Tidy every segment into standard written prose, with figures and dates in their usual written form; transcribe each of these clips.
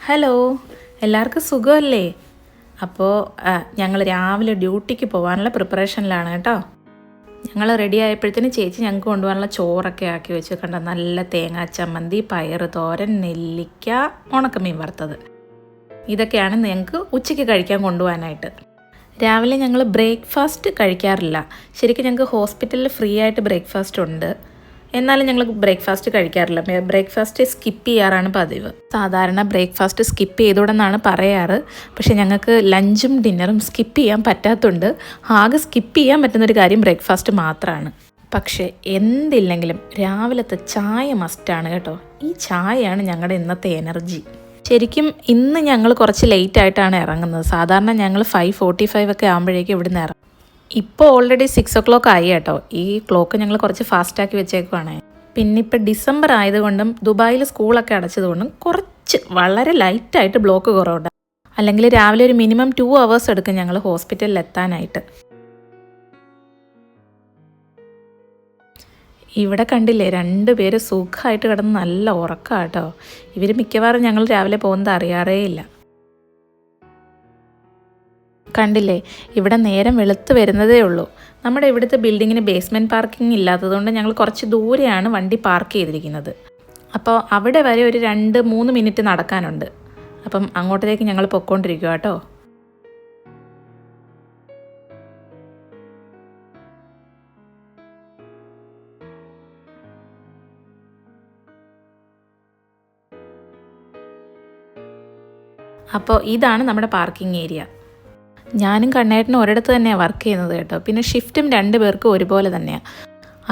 Hello, എല്ലാവർക്കും സുഖമല്ലേ? അപ്പോൾ ഞങ്ങൾ രാവിലെ ഡ്യൂട്ടിക്ക് പോകാനുള്ള പ്രിപ്പറേഷനിലാണ് കേട്ടോ. ഞങ്ങൾ റെഡി ആയപ്പോഴത്തേന് ചേച്ചി ഞങ്ങൾക്ക് കൊണ്ടുപോകാനുള്ള ചോറൊക്കെ ആക്കി വെച്ച് കണ്ട നല്ല തേങ്ങാ ചമ്മന്തി, പയറ് തോരൻ, നെല്ലിക്ക, ഉണക്കമീൻ വറുത്തത്. ഇതൊക്കെയാണ് ഞങ്ങൾക്ക് ഉച്ചയ്ക്ക് കഴിക്കാൻ കൊണ്ടുപോകാനായിട്ട്. രാവിലെ ഞങ്ങൾ ബ്രേക്ക്ഫാസ്റ്റ് കഴിക്കാറില്ല. ശരിക്കും ഞങ്ങൾക്ക് ഹോസ്പിറ്റലിൽ ഫ്രീ ആയിട്ട് ബ്രേക്ക്ഫാസ്റ്റ് ഉണ്ട്. എന്നാലും ഞങ്ങൾ ബ്രേക്ക്ഫാസ്റ്റ് കഴിക്കാറില്ല. ബ്രേക്ക്ഫാസ്റ്റ് സ്കിപ്പ് ചെയ്യാറാണ് പതിവ്. സാധാരണ ബ്രേക്ക്ഫാസ്റ്റ് സ്കിപ്പ് ചെയ്തുകൊണ്ടെന്നാണ് പറയാറ്. പക്ഷേ ഞങ്ങൾക്ക് ലഞ്ചും ഡിന്നറും സ്കിപ്പ് ചെയ്യാൻ പറ്റാത്തതുകൊണ്ട് ആകെ സ്കിപ്പ് ചെയ്യാൻ പറ്റുന്നൊരു കാര്യം ബ്രേക്ക്ഫാസ്റ്റ് മാത്രമാണ്. പക്ഷേ എന്തില്ലെങ്കിലും രാവിലത്തെ ചായ മസ്റ്റാണ് കേട്ടോ. ഈ ചായയാണ് ഞങ്ങളുടെ ഇന്നത്തെ എനർജി. ശരിക്കും ഇന്ന് ഞങ്ങൾ കുറച്ച് ലേറ്റായിട്ടാണ് ഇറങ്ങുന്നത്. സാധാരണ ഞങ്ങൾ 5:45 ഒക്കെ ആകുമ്പോഴേക്കും ഇവിടുന്ന് ഇറങ്ങും. ഇപ്പോൾ ഓൾറെഡി 6 o'clock ആയി കേട്ടോ. ഈ ക്ലോക്ക് ഞങ്ങൾ കുറച്ച് ഫാസ്റ്റാക്കി വെച്ചേക്കുവാണ്. പിന്നെ ഇപ്പോൾ ഡിസംബർ ആയതുകൊണ്ടും ദുബായിൽ സ്കൂളൊക്കെ അടച്ചതുകൊണ്ടും കുറച്ച് വളരെ ലൈറ്റായിട്ട് ബ്ലോക്ക് കുറവുണ്ട്. അല്ലെങ്കിൽ രാവിലെ ഒരു മിനിമം 2 hours എടുക്കും ഞങ്ങൾ ഹോസ്പിറ്റലിൽ എത്താനായിട്ട്. ഇവിടെ കണ്ടില്ലേ, 2 പേര് സുഖമായിട്ട് കിടന്ന് നല്ല ഉറക്കം കേട്ടോ. ഇവർ മിക്കവാറും ഞങ്ങൾ രാവിലെ പോകുന്നത് അറിയാറേ ഇല്ല. കണ്ടില്ലേ, ഇവിടെ നേരം വെളുത്ത് വരുന്നതേ ഉള്ളൂ. നമ്മുടെ ഇവിടുത്തെ ബിൽഡിങ്ങിന് ബേസ്മെൻറ്റ് പാർക്കിംഗ് ഇല്ലാത്തതുകൊണ്ട് ഞങ്ങൾ കുറച്ച് ദൂരെയാണ് വണ്ടി പാർക്ക് ചെയ്തിരിക്കുന്നത്. അപ്പോൾ അവിടെ വരെ ഒരു 2-3 മിനിറ്റ് നടക്കാനുണ്ട്. അപ്പം അങ്ങോട്ടേക്ക് ഞങ്ങൾ പൊയ്ക്കൊണ്ടിരിക്കുക കേട്ടോ. അപ്പോൾ ഇതാണ് നമ്മുടെ പാർക്കിംഗ് ഏരിയ. ഞാനും കണ്ണേട്ടനും ഒരിടത്ത് തന്നെയാണ് വർക്ക് ചെയ്യുന്നത് കേട്ടോ. പിന്നെ ഷിഫ്റ്റും 2 പേർക്കും ഒരുപോലെ തന്നെയാണ്.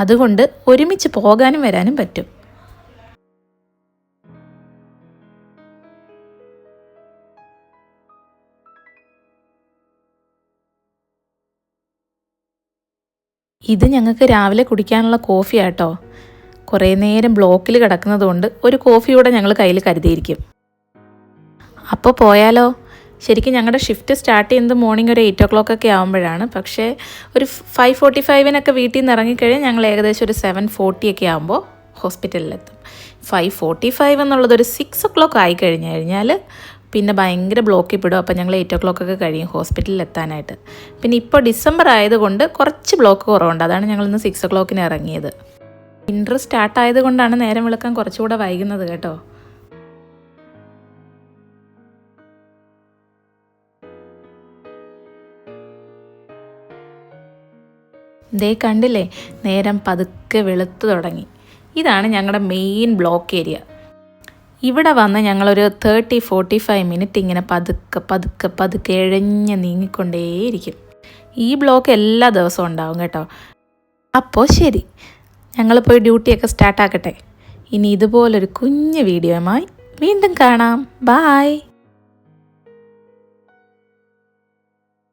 അതുകൊണ്ട് ഒരുമിച്ച് പോകാനും വരാനും പറ്റും. ഇത് ഞങ്ങൾക്ക് രാവിലെ കുടിക്കാനുള്ള കോഫി ആട്ടോ. കുറേ നേരം ബ്ലോക്കിൽ കിടക്കുന്നതുകൊണ്ട് ഒരു കോഫി കൂടെ ഞങ്ങൾ കയ്യിൽ കരുതിയിരിക്കും. അപ്പോൾ പോയാലോ? ശരിക്കും ഞങ്ങളുടെ ഷിഫ്റ്റ് സ്റ്റാർട്ട് ചെയ്യുന്നത് മോർണിംഗ് ഒരു 8 o'clock ഒക്കെ ആകുമ്പോഴാണ്. പക്ഷേ ഒരു 5:45 വീട്ടിൽ നിന്ന് ഇറങ്ങിക്കഴിഞ്ഞാൽ ഞങ്ങൾ ഏകദേശം ഒരു 7:40 ഒക്കെ ആകുമ്പോൾ ഹോസ്പിറ്റലിലെത്തും. 5:45 എന്നുള്ളത് ഒരു 6 o'clock ആയി കഴിഞ്ഞാൽ പിന്നെ ഭയങ്കര ബ്ലോക്കിൽ പെടും. അപ്പോൾ ഞങ്ങൾ 8 o'clock ഒക്കെ കഴിയും ഹോസ്പിറ്റലിൽ എത്താനായിട്ട്. പിന്നെ ഇപ്പോൾ ഡിസംബർ ആയതുകൊണ്ട് കുറച്ച് ബ്ലോക്ക് കുറവുണ്ട്. അതാണ് ഞങ്ങളിന്ന് 6 o'clock ഇറങ്ങിയത്. വിൻ്റർ സ്റ്റാർട്ട് കൊണ്ടാണ് നേരം വെളുക്കാൻ കുറച്ചുകൂടെ വൈകുന്നത് കേട്ടോ. ദേ കണ്ടില്ലേ, നേരം പതുക്കെ വെളുത്ത് തുടങ്ങി. ഇതാണ് ഞങ്ങളുടെ മെയിൻ ബ്ലോക്ക് ഏരിയ. ഇവിടെ വന്ന് ഞങ്ങളൊരു 30-45 മിനിറ്റ് ഇങ്ങനെ പതുക്കെ ഇഴഞ്ഞ് നീങ്ങിക്കൊണ്ടേയിരിക്കും. ഈ ബ്ലോക്ക് എല്ലാ ദിവസവും ഉണ്ടാവും കേട്ടോ. അപ്പോൾ ശരി, ഞങ്ങൾ പോയി ഡ്യൂട്ടിയൊക്കെ സ്റ്റാർട്ടാക്കട്ടെ. ഇനി ഇതുപോലൊരു കുഞ്ഞു വീഡിയോയുമായി വീണ്ടും കാണാം. ബായ്.